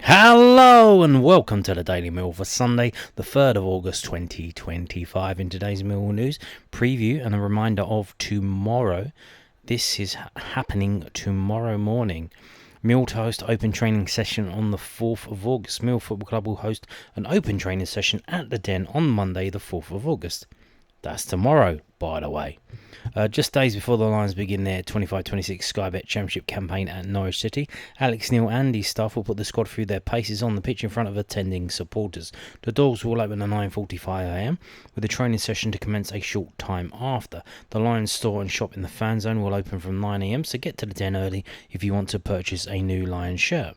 Hello and welcome to the Daily Mill for Sunday, the 3rd of August 2025. In today's Millwall news, preview and a reminder of tomorrow. This is happening tomorrow morning. Mill to host open training session on the 4th of August. Millwall Football Club will host an open training session at the Den on Monday, the 4th of August. That's tomorrow, by the way. Just days before the Lions begin their 25-26 Sky Bet Championship campaign at Norwich City, Alex Neil and his staff will put the squad through their paces on the pitch in front of attending supporters. The doors will open at 9:45am, with the training session to commence a short time after. The Lions store and shop in the fan zone will open from 9am, so get to the Den early if you want to purchase a new Lions shirt.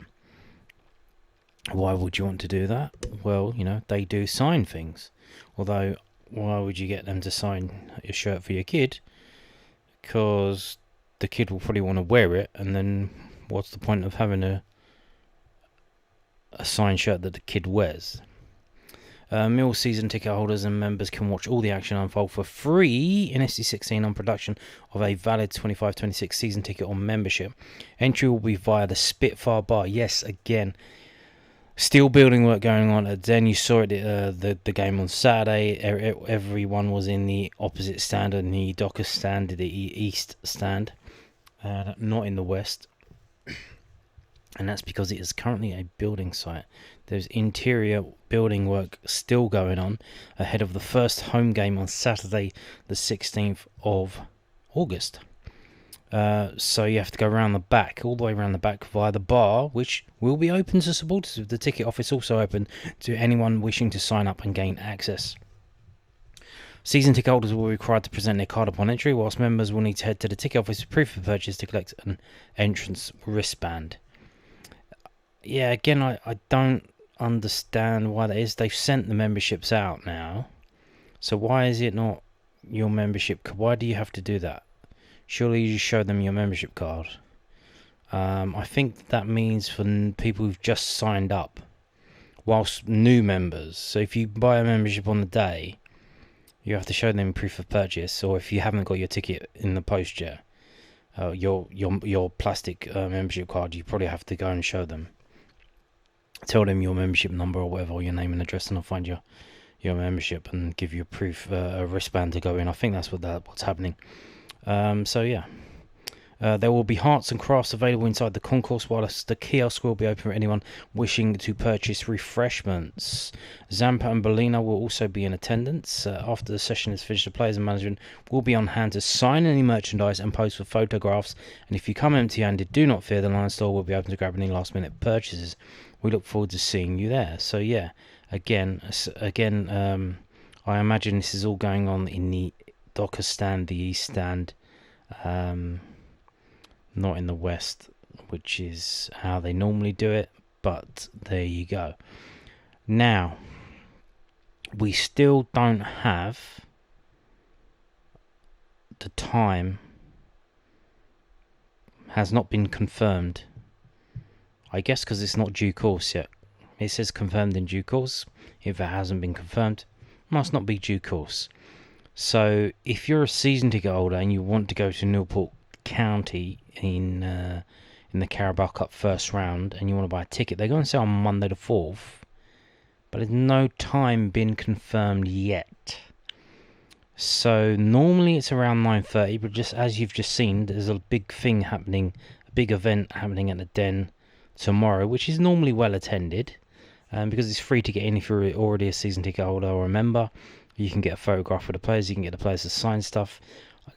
Why would you want to do that? Well, they do sign things. Although, why would you get them to sign a shirt for your kid? Because the kid will probably want to wear it, and then what's the point of having a signed shirt that the kid wears? Mill season ticket holders and members can watch all the action unfold for free in SC16 on production of a valid 25-26 season ticket or membership. Entry will be via the Spitfire bar. Yes, again, still building work going on at Den. You saw it the game on Saturday. Everyone was in the opposite stand, in the Docker stand, the east stand, not in the west. And that's because it is currently a building site. There's interior building work still going on ahead of the first home game on Saturday, the 16th of August. So you have to go around the back, all the way around the back via the bar, which will be open to supporters, with the ticket office also open to anyone wishing to sign up and gain access. Season ticket holders will be required to present their card upon entry, whilst members will need to head to the ticket office with proof of purchase to collect an entrance wristband. Yeah, again, I don't understand why that is. They've sent the memberships out now, so why is it not your membership? Why do you have to do that? Surely you show them your membership card. I think that means for people who've just signed up, whilst new members. So if you buy a membership on the day, you have to show them proof of purchase. Or if you haven't got your ticket in the post yet, your plastic membership card, you probably have to go and show them. Tell them your membership number or whatever, or your name and address, and I'll find your membership and give you a proof, a wristband to go in. I think that's what's happening. There will be hearts and crafts available inside the concourse, whilst the kiosk will be open for anyone wishing to purchase refreshments. Zampa and Bellina will also be in attendance. After the session is finished, the players and management will be on hand to sign any merchandise and pose for photographs. And if you come empty-handed, do not fear, the Lions store will be open to grab any last-minute purchases. We look forward to seeing you there. So yeah, again, I imagine this is all going on in the Docker stand, the east stand, not in the west, which is how they normally do it, but there you go. Now, we still don't have the time, has not been confirmed. I guess because it's not due course yet. It says confirmed in due course. If it hasn't been confirmed, must not be due course. So if you're a season ticket holder and you want to go to Newport County in the Carabao Cup first round and you want to buy a ticket, they're going to say on Monday the 4th, but there's no time been confirmed yet. So normally it's around 9:30, but just as you've just seen, there's a big thing happening, a big event happening at the Den tomorrow, which is normally well attended, because it's free to get in if you're already a season ticket holder or a member. You can get a photograph of the players, you can get the players to sign stuff.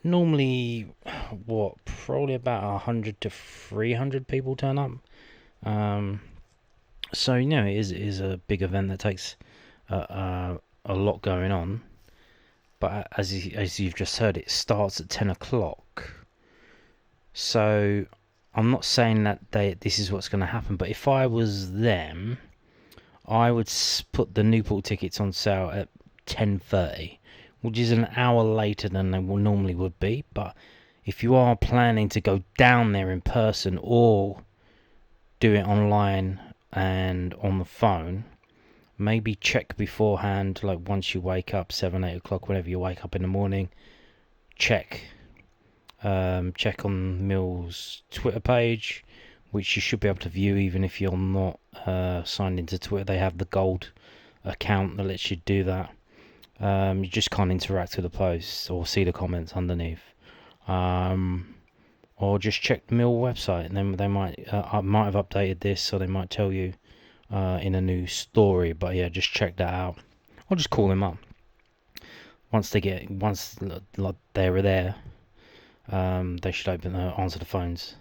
Normally, probably about 100 to 300 people turn up. So, it is a big event that takes a lot going on. But as you've just heard, it starts at 10 o'clock. So, I'm not saying that this is what's going to happen, but if I was them, I would put the Newport tickets on sale at 10:30, which is an hour later than they normally would be. But if you are planning to go down there in person or do it online and on the phone, maybe check beforehand, like once you wake up, 7-8 o'clock, whenever you wake up in the morning, check on Mill's Twitter page, which you should be able to view even if you're not signed into Twitter. They have the gold account that lets you do that. You just can't interact with the posts or see the comments underneath. Or just check the Mill website, and then they might have updated this, or they might tell you in a new story. But yeah, just check that out. Or just call them up once they're there. They should answer the phones,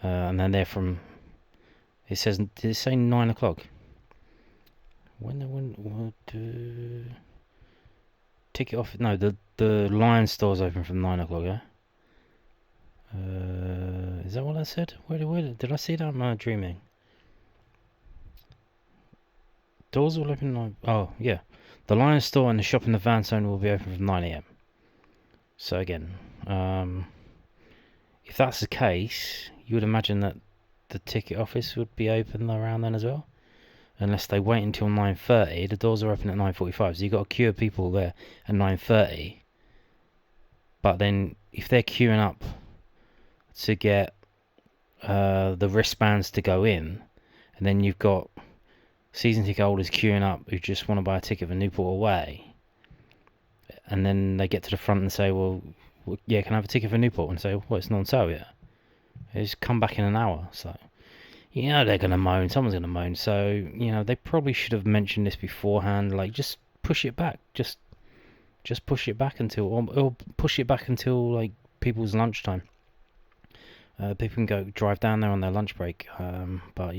and then they're from. It says, did it say 9 o'clock? When ticket off? No, the Lion store's open from 9 o'clock. Yeah. Is that what I said? Where did I see that? Am I dreaming? Doors will open. Oh yeah, the Lion store and the shop in the van zone will be open from 9 a.m. So again, if that's the case, you would imagine that the ticket office would be open around then as well, unless they wait until 9:30. The doors are open at 9:45, so you've got a queue of people there at 9:30. But then, if they're queuing up to get the wristbands to go in, and then you've got season ticket holders queuing up who just want to buy a ticket for Newport away, and then they get to the front and say, well, yeah, can I have a ticket for Newport? And say, well, it's not on sale yet. It's come back in an hour. So, they're going to moan. Someone's going to moan. So, they probably should have mentioned this beforehand. Like, just push it back. Just push it back until, or push it back until, like, people's lunchtime. People can go drive down there on their lunch break. But,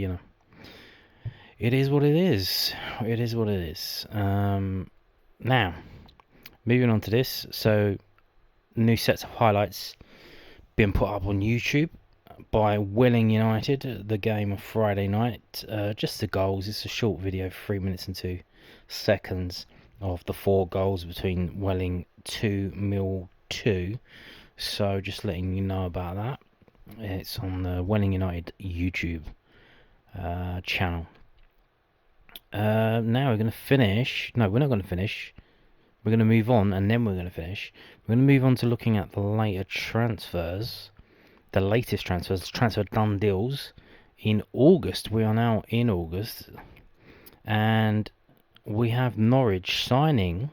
it is what it is. It is what it is. Now, moving on to this. So, new sets of highlights being put up on YouTube by Welling United, the game of Friday night. Just the goals. It's a short video, 3 minutes and 2 seconds of the 4 goals between Welling 2, Mill 2. So, just letting you know about that. It's on the Welling United YouTube channel. Now we're going to finish. No, we're not going to finish. We're going to move on, and then we're going to finish. We're going to move on to looking at the latest transfers, transfer done deals in August. We are now in August, and we have Norwich signing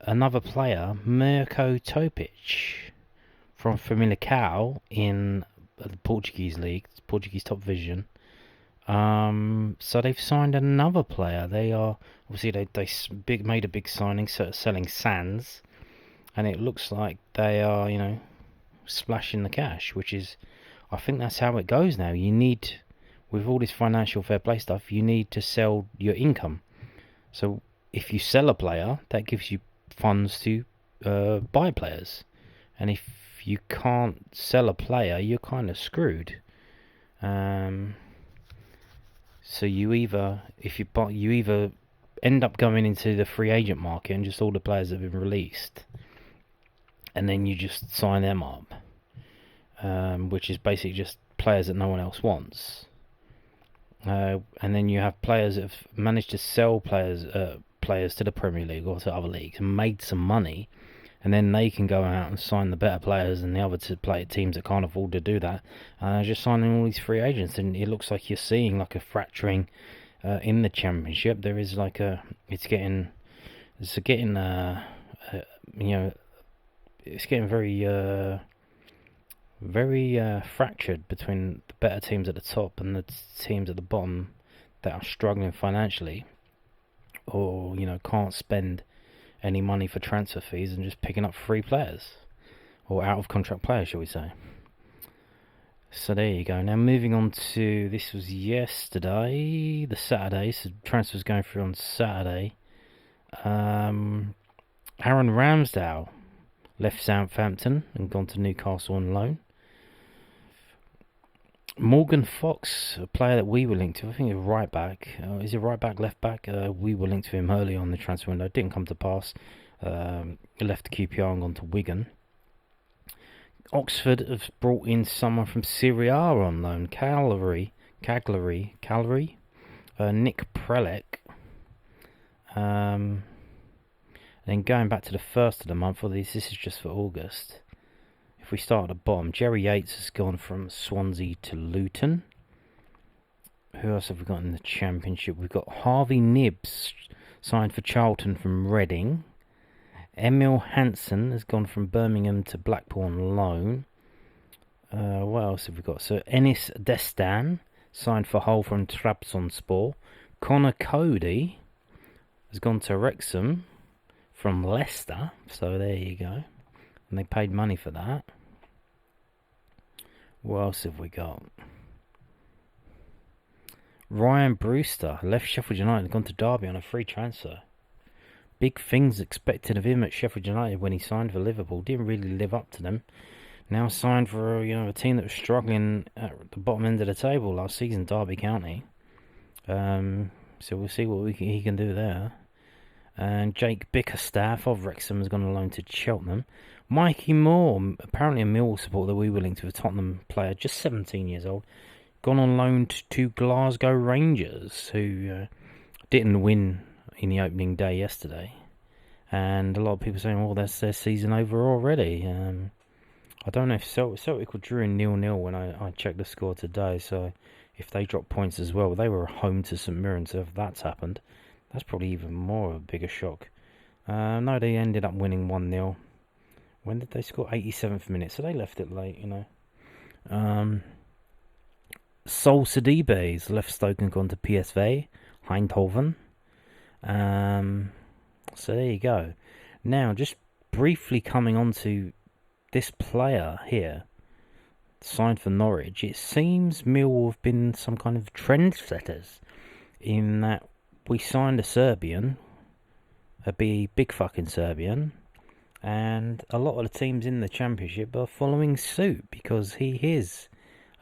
another player, Mirko Topic, from Famalicão in the Portuguese league, Portuguese top division. So they've signed another player. They are obviously they made a big signing, selling Sands, and it looks like they are splashing the cash, which is, I think that's how it goes now. You need, with all this financial fair play stuff, you need to sell your income. So if you sell a player, that gives you funds to buy players, and if you can't sell a player, you're kind of screwed. So you either end up going into the free agent market and just all the players that have been released, and then you just sign them up, which is basically just players that no one else wants. And then you have players that have managed to sell players to the Premier League or to other leagues and made some money, and then they can go out and sign the better players, and the other teams that can't afford to do that just signing all these free agents. And it looks like you're seeing like a fracturing in the Championship. There is like it's getting very fractured between the better teams at the top and the teams at the bottom that are struggling financially, or can't spend any money for transfer fees and just picking up free players, or out of contract players, shall we say. So there you go. Now moving on to, this was yesterday, the Saturday, so transfers going through on Saturday. Aaron Ramsdale left Southampton and gone to Newcastle on loan. Morgan Fox, a player that we were linked to, I think he's right back. Is it right back, left back? We were linked to him early on the transfer window. Didn't come to pass. He left QPR and gone to Wigan. Oxford have brought in someone from Serie A on loan. Cagliari. Nick Prelec. Then going back to the first of the month, this is just for August. If if we start at the bottom, Jerry Yates has gone from Swansea to Luton. Who else have we got in the Championship? We've got Harvey Nibbs signed for Charlton from Reading. Emil Hansen has gone from Birmingham to Blackpool on loan. What else have we got? So Enis Destan signed for Hull from Trabzonspor. Connor Cody has gone to Wrexham from Leicester. So there you go. And they paid money for that. What else have we got? Ryan Brewster left Sheffield United and gone to Derby on a free transfer. Big things expected of him at Sheffield United when he signed for Liverpool. Didn't really live up to them. Now signed for a team that was struggling at the bottom end of the table last season, Derby County. So we'll see what he can do there. And Jake Bickerstaff of Wrexham has gone on loan to Cheltenham. Mikey Moore, apparently a Millwall supporter that we were linked to, a Tottenham player, just 17 years old, gone on loan to Glasgow Rangers, who didn't win in the opening day yesterday. And a lot of people saying, "Oh, that's their season over already." I don't know if Celtic were drawing 0-0 when I checked the score today, so if they drop points as well, they were home to St Mirren, so if that's happened, that's probably even more of a bigger shock. No, they ended up winning 1-0. When did they score? 87th minute, so they left it late, Sol Sidibe's left Stoke and gone to PSV Eindhoven. So there you go. Now, just briefly coming on to this player here, signed for Norwich. It seems Millwall have been some kind of trendsetters in that we signed a Serbian, a big fucking Serbian, and a lot of the teams in the Championship are following suit because he is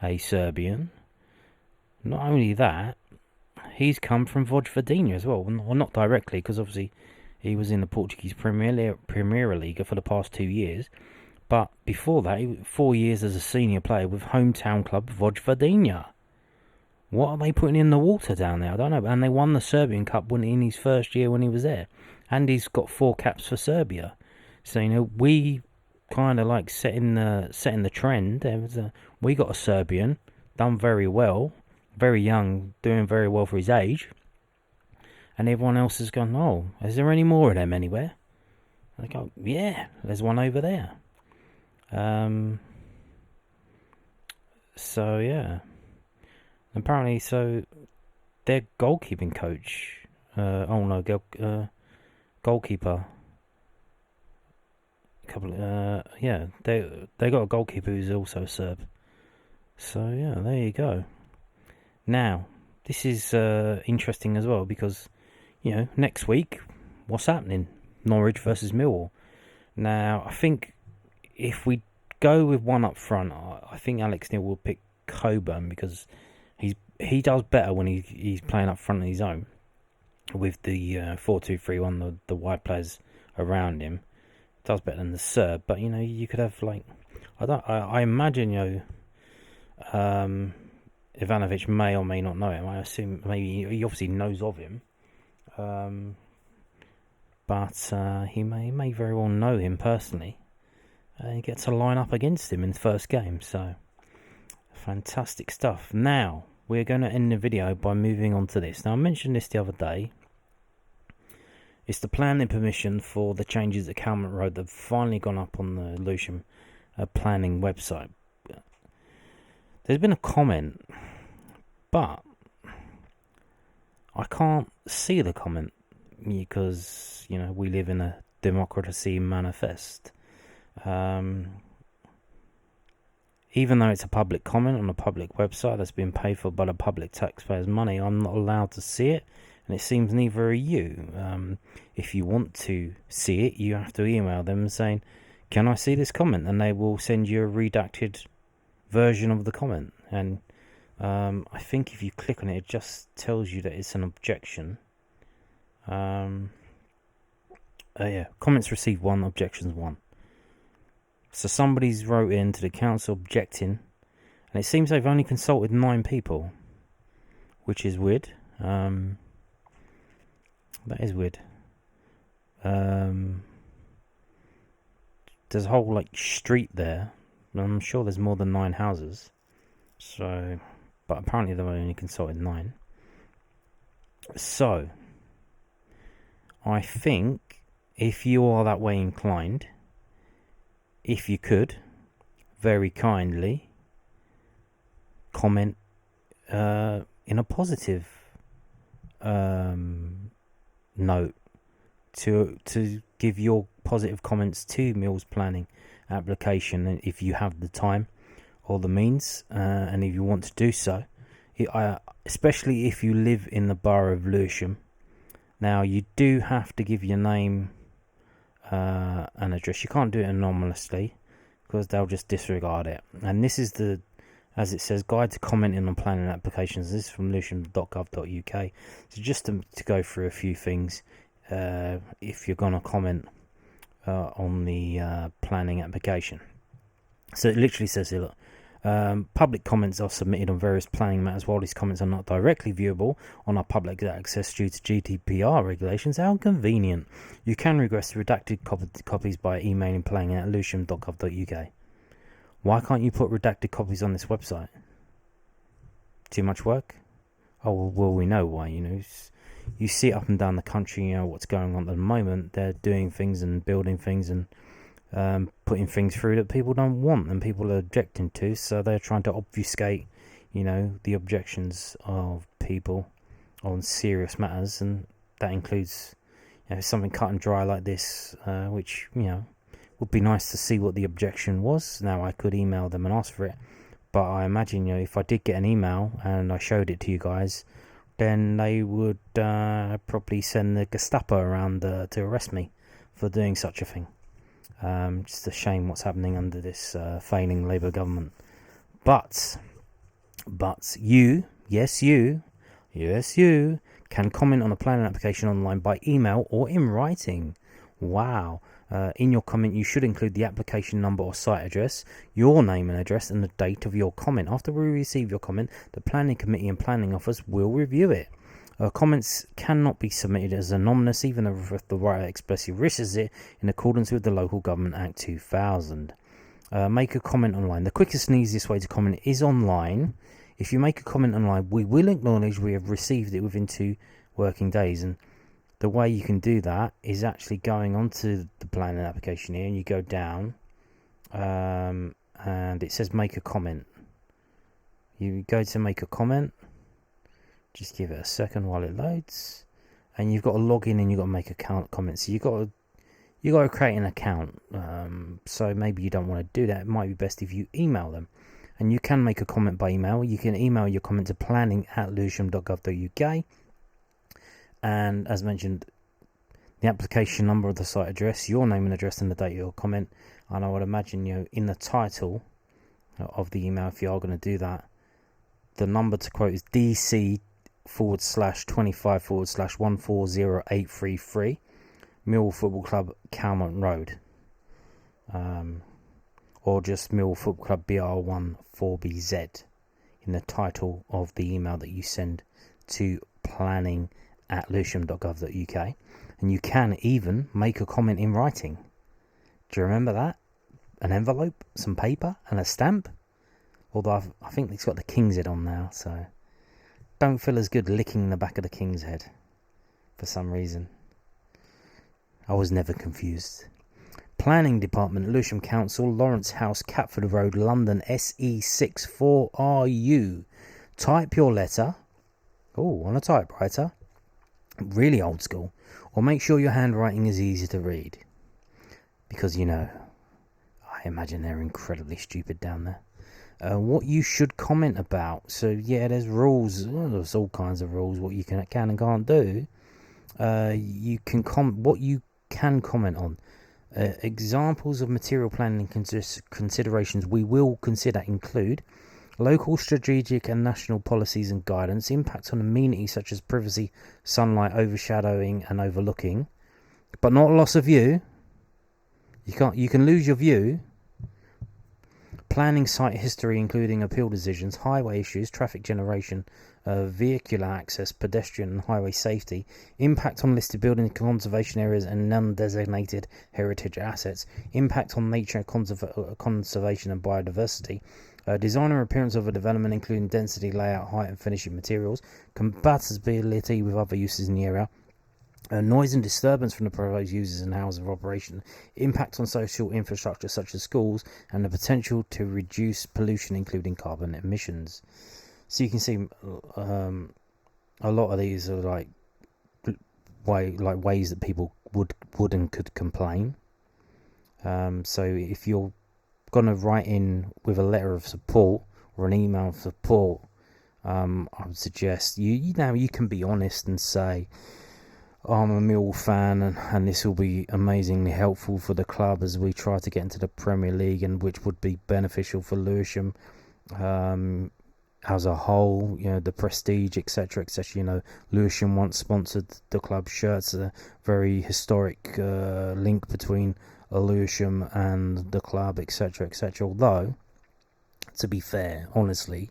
a Serbian. Not only that, he's come from Vojvodina as well. Well, not directly, because obviously he was in the Portuguese Premier League for the past 2 years. But before that, 4 years as a senior player with hometown club Vojvodina. What are they putting in the water down there? I don't know. And they won the Serbian Cup in his first year when he was there. And he's got 4 caps for Serbia. So, we kind of like setting the trend. We got a Serbian, done very well, very young, doing very well for his age. And everyone else has gone, "Oh, is there any more of them anywhere?" And they go, "Yeah, there's one over there." So yeah, apparently, so their goalkeeping coach, goalkeeper. They got a goalkeeper who's also a Serb. So yeah, there you go. Now, this is interesting as well because next week, what's happening? Norwich versus Millwall. Now, I think if we go with one up front, I think Alex Neil will pick Coburn because he does better when he's playing up front on his own with the 4-2-3-1, the wide players around him. Does better than the Serb, but you could have I imagine Ivanovic may or may not know him. I assume maybe he obviously knows of him, but he may very well know him personally. He gets to line up against him in the first game, so fantastic stuff. Now, we're going to end the video by moving on to this. Now, I mentioned this the other day. It's the planning permission for the changes at Calmont Road that have finally gone up on the Lewisham planning website. There's been a comment, but I can't see the comment because, we live in a democracy manifest. Even though it's a public comment on a public website that's been paid for by the public taxpayers' money, I'm not allowed to see it, and it seems neither are you. If you want to see it, you have to email them saying, "Can I see this comment?" And they will send you a redacted version of the comment. And I think if you click on it, it just tells you that it's an objection. Comments received 1, objections 1. So somebody's wrote in to the council objecting, and it seems they've only consulted 9 people, which is weird. That is weird. There's a whole street there I'm sure there's more than 9 houses. So, but apparently they've only consulted 9. So, I think if you are that way inclined, if you could, very kindly comment in a positive note to give your positive comments to Mill's planning application if you have the time or the means, and if you want to do so, especially if you live in the borough of Lewisham. Now, you do have to give your name and address. You can't do it anonymously because they'll just disregard it. And this is as it says, guide to commenting on planning applications. This is from lewisham.gov.uk. So just to go through a few things, if you're going to comment on the planning application. So it literally says here, look, public comments are submitted on various planning matters. While these comments are not directly viewable on our public access due to GDPR regulations, how convenient. You can request redacted copies by emailing planning at lewisham.gov.uk. Why can't you put redacted copies on this website? Too much work? Oh, well, we know why. You see up and down the country, what's going on at the moment. They're doing things and building things and putting things through that people don't want and people are objecting to, so they're trying to obfuscate the objections of people on serious matters, and that includes something cut and dry like this, which would be nice to see what the objection was. Now, I could email them and ask for it, but I imagine if I did get an email and I showed it to you guys, then they would probably send the Gestapo around to arrest me for doing such a thing. Just a shame what's happening under this failing Labour government. But you can comment on a planning application online by email or in writing. Wow. In your comment, you should include the application number or site address, your name and address, and the date of your comment. After we receive your comment, the planning committee and planning office will review it. Comments cannot be submitted as anonymous, even if the writer expressly wishes it, in accordance with the Local Government Act 2000. Make a comment online. The quickest and easiest way to comment is online. If you make a comment online, we will acknowledge we have received it within 2 working days. And the way you can do that is actually going onto the planning application here, and you go down, and it says make a comment. You go to make a comment. Just give it a second while it loads, and you've got to log in and you've got to make a comment. So you got to create an account. So maybe you don't want to do that. It might be best if you email them, and you can make a comment by email. You can email your comment to planning@lewisham.gov.uk, and as mentioned, the application number of the site address, your name and address, and the date of your comment. And I would imagine in the title of the email, if you are going to do that, the number to quote is DC/25/140833, Millwall Football Club, Calmont Road, or just Millwall Football Club BR1 4BZ in the title of the email that you send to planning@lewisham.gov.uk. And you can even make a comment in writing. Do you remember that? An envelope, some paper, and a stamp. Although I think it's got the king's head on now, so don't feel as good licking the back of the king's head for some reason. I was never confused. Planning Department, Lewisham Council, Lawrence House, Catford Road, London, SE6 4RU. Type your letter. Oh, on a typewriter. Really old school. Or make sure your handwriting is easy to read. Because, I imagine they're incredibly stupid down there. What you should comment about. So, there's rules. There's all kinds of rules, what you can and can't do. You can what you can comment on. Examples of material planning considerations we will consider include local, strategic and national policies and guidance, impacts on amenities such as privacy, sunlight, overshadowing and overlooking, but not loss of view. You can lose your view, Planning site history, including appeal decisions, highway issues, traffic generation, vehicular access, pedestrian and highway safety, impact on listed building conservation areas and non-designated heritage assets, impact on nature, conservation and biodiversity, design or appearance of a development, including density, layout, height and finishing materials, compatibility with other uses in the area, noise and disturbance from the proposed users and hours of operation, impact on social infrastructure such as schools, and the potential to reduce pollution, including carbon emissions. So you can see a lot of these are ways that people would and could complain. So if you're going to write in with a letter of support or an email of support, I would suggest you can be honest and say, I'm a Millwall fan and this will be amazingly helpful for the club as we try to get into the Premier League, and which would be beneficial for Lewisham as a whole, the prestige, etc., etc. Lewisham once sponsored the club shirts, a very historic link between Lewisham and the club, etc., etc. Although, to be fair, honestly,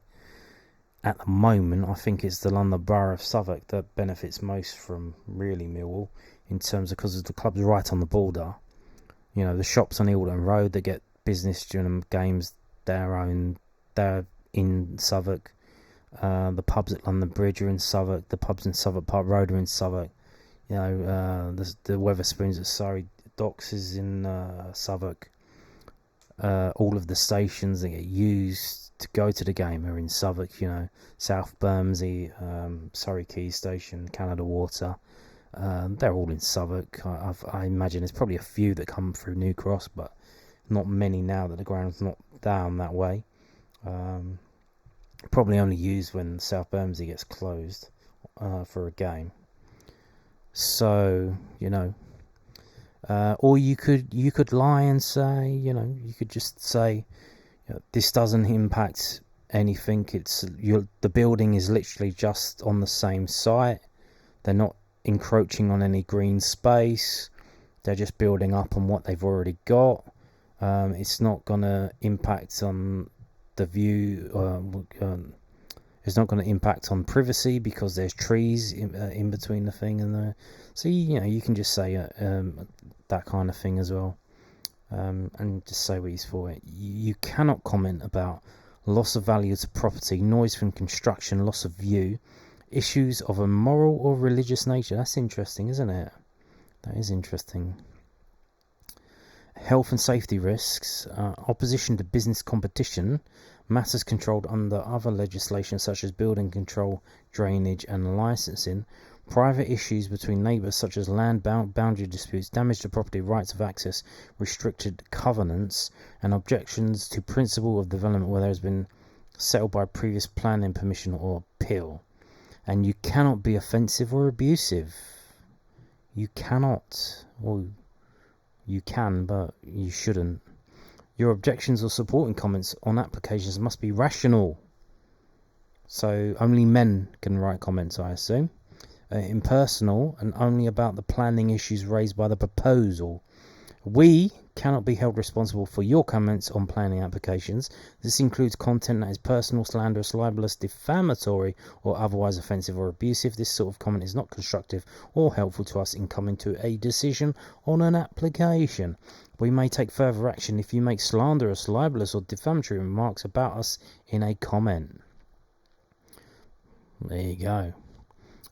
at the moment, I think it's the London Borough of Southwark that benefits most from really Millwall, in terms of, because the club's right on the border. The shops on Eildon Road that get business during the games, they're in Southwark. The pubs at London Bridge are in Southwark. The pubs in Southwark Park Road are in Southwark. The Wetherspoons at Surrey Docks is in Southwark. All of the stations that get used to go to the game are in Southwark. South Bermondsey, Surrey Quay Station, Canada Water. They're all in Southwark. I imagine there's probably a few that come through New Cross, but not many now that the ground's not down that way. Probably only used when South Bermondsey gets closed for a game. So, or you could lie and say, you could just say, this doesn't impact anything. The building is literally just on the same site. They're not encroaching on any green space. They're just building up on what they've already got. It's not going to impact on the view. It's not going to impact on privacy because there's trees in between the thing and the. So you can just say that kind of thing as well, and just say what he's for. You cannot comment about loss of value to property, noise from construction, loss of view, issues of a moral or religious nature. That's interesting, isn't it? That is interesting. Health and safety risks, opposition to business competition, matters controlled under other legislation such as building control, drainage and licensing, private issues between neighbours such as land boundary disputes, damage to property, rights of access, restricted covenants, and objections to principle of development where there has been settled by previous planning permission or appeal. And you cannot be offensive or abusive. You cannot. Well, you can, but you shouldn't. Your objections or supporting comments on applications must be rational. So only men can write comments, I assume. Impersonal and only about the planning issues raised by the proposal. We cannot be held responsible for your comments on planning applications. This includes content that is personal, slanderous, libelous, defamatory, or otherwise offensive or abusive. This sort of comment is not constructive or helpful to us in coming to a decision on an application. We may take further action if you make slanderous, libelous, or defamatory remarks about us in a comment. There you go.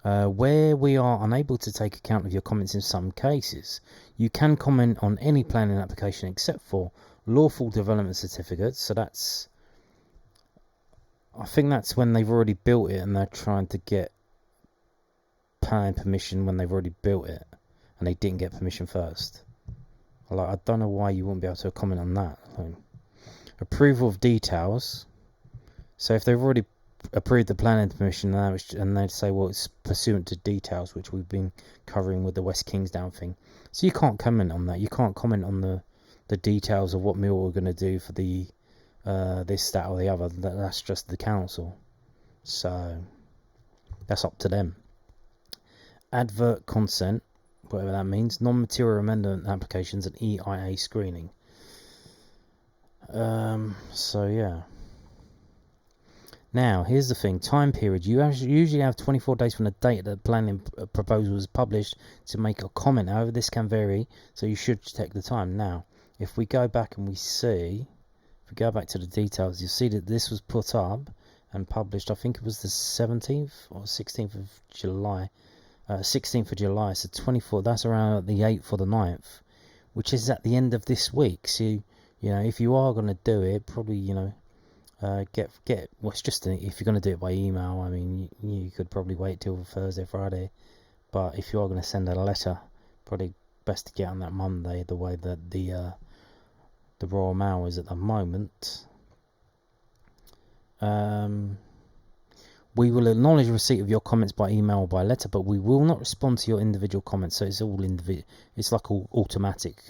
Where we are unable to take account of your comments in some cases, you can comment on any planning application except for lawful development certificates. So I think that's when they've already built it and they're trying to get planning permission when they've already built it and they didn't get permission first. I don't know why you wouldn't be able to comment on that. Approval of details. So if they've already approved the planning permission and they'd say, well, it's pursuant to details, which we've been covering with the West Kingsdown thing. So you can't comment on that. You can't comment on the details of what Millwall are going to do for the this, that or the other. That's just the council. So that's up to them. Advert consent, whatever that means. Non-material amendment applications and EIA screening. So yeah. Now, here's the thing. Time period. You usually have 24 days from the date that the planning proposal is published to make a comment. However, this can vary, so you should check the time. Now, if we go back and we see, if we go back to the details, you'll see that this was put up and published, I think it was the 17th or 16th of July. 16th of July, so 24, that's around the 8th or the 9th, which is at the end of this week. So, if you are going to do it, probably, well, it's just if you're going to do it by email, I mean, you could probably wait till Thursday, Friday, but if you are going to send a letter, probably best to get on that Monday, the way that the Royal Mail is at the moment. We will acknowledge receipt of your comments by email or by letter, but we will not respond to your individual comments. So it's all individual. It's like an automatic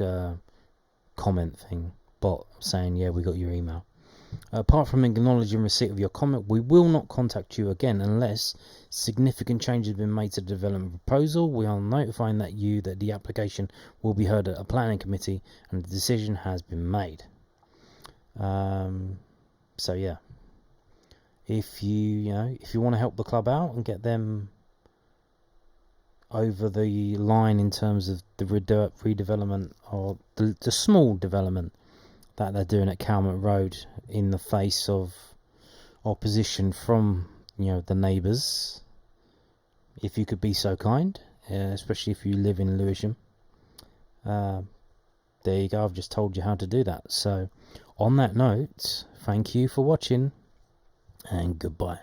comment thing, bot saying, yeah, we got your email. Apart from acknowledging receipt of your comment, we will not contact you again unless significant changes have been made to the development proposal. We are notifying that the application will be heard at a planning committee and the decision has been made. So yeah. If you want to help the club out and get them over the line in terms of the redevelopment or the small development that they're doing at Calmont Road in the face of opposition from the neighbours, if you could be so kind, especially if you live in Lewisham, there you go. I've just told you how to do that. So on that note, thank you for watching and goodbye.